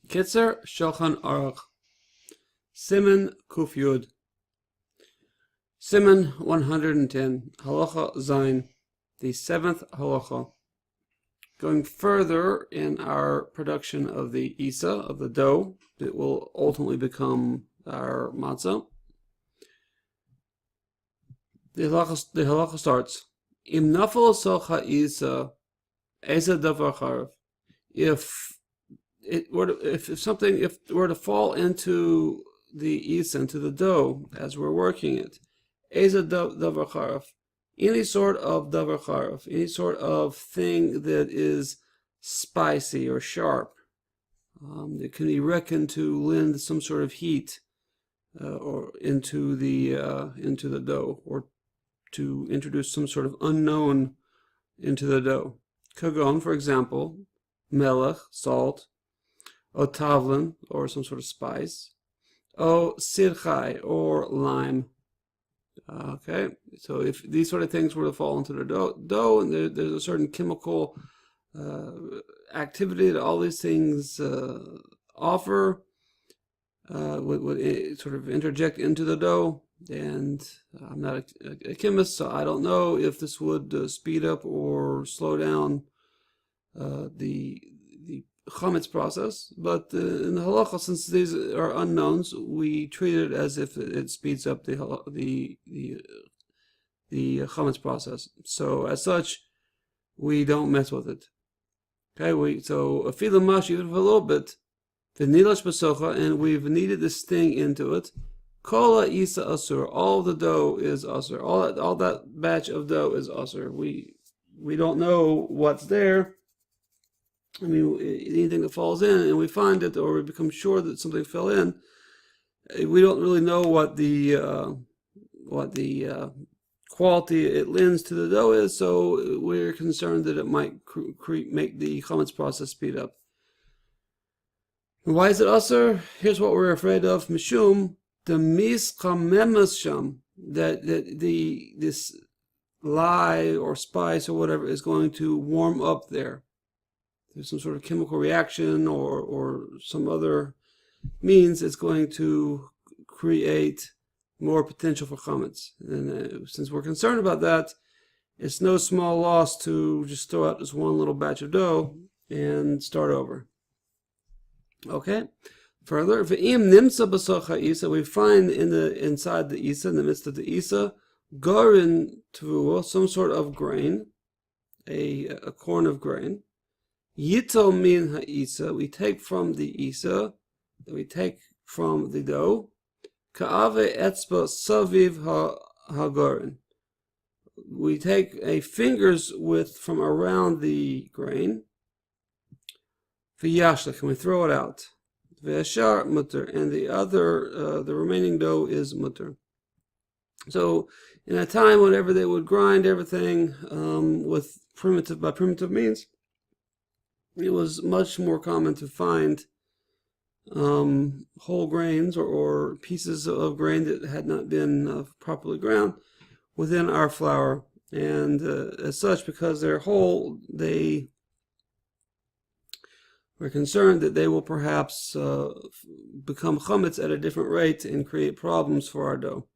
Kitzur Shulchan Aruch, Siman Kuf Yud, Siman 110, Halacha Zayin, the seventh halacha. Going further in our production of the isa, of the dough, that will ultimately become our matzah. The halacha starts, Im nafal socha isa, eza davar charav. If it were to fall into the isa, into the dough, as we're working it, eza davar charav, any sort of davar charav, any sort of thing that is spicy or sharp, that can be reckoned to lend some sort of heat or into the dough, or to introduce some sort of unknown into the dough. Kagon, for example, melech, salt, o tavlin, or some sort of spice, o sirchai, or lime. Okay, so if these sort of things were to fall into the dough, and there's a certain chemical activity that all these things offer, would sort of interject into the dough. And I'm not a chemist, so I don't know if this would speed up or slow down the chametz process. But in the halacha, since these are unknowns, we treat it as if it speeds up the chametz process. So as such, we don't mess with it. Okay, so a fila mash, even for a little bit, the nilash basocha, and we've kneaded this thing into it. Kola isa asur, all the dough is asur. All that batch of dough is asur. We don't know what's there. I mean, anything that falls in, and we find it, or we become sure that something fell in, we don't really know what the quality it lends to the dough is. So we're concerned that it might make the chametz process speed up. And why is it asur? Here's what we're afraid of: mishum the mischamemas sham, that this lye or spice or whatever is going to warm up there. There's some sort of chemical reaction or some other means it's going to create more potential for chametz. And since we're concerned about that, it's no small loss to just throw out this one little batch of dough and start over. Okay. Further, v'im nimsa b'socha isa, we find inside the isa, in the midst of the isa, gorin tvua, some sort of grain, a corn of grain. Yito min ha'isa, we take from the isa, we take from the dough. Ka'ave etzba saviv ha'gorin, we take a finger's width from around the grain. V'yashlech, and we throw it out. V'yashar mutter, and the remaining dough is mutter. So in a time whenever they would grind everything with primitive means, it was much more common to find whole grains or pieces of grain that had not been properly ground within our flour, and as such, because they're whole, we're concerned that they will perhaps become chametz at a different rate and create problems for our dough.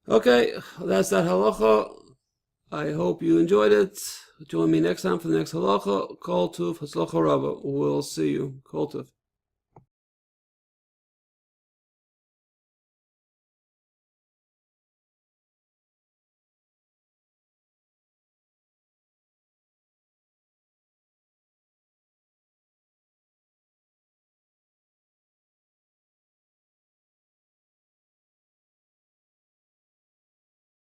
Okay, that's that halacha. I hope you enjoyed it. Join me next time for the next halacha. Kol tuv, hatzlacha rabba. We'll see you. Kol tuv.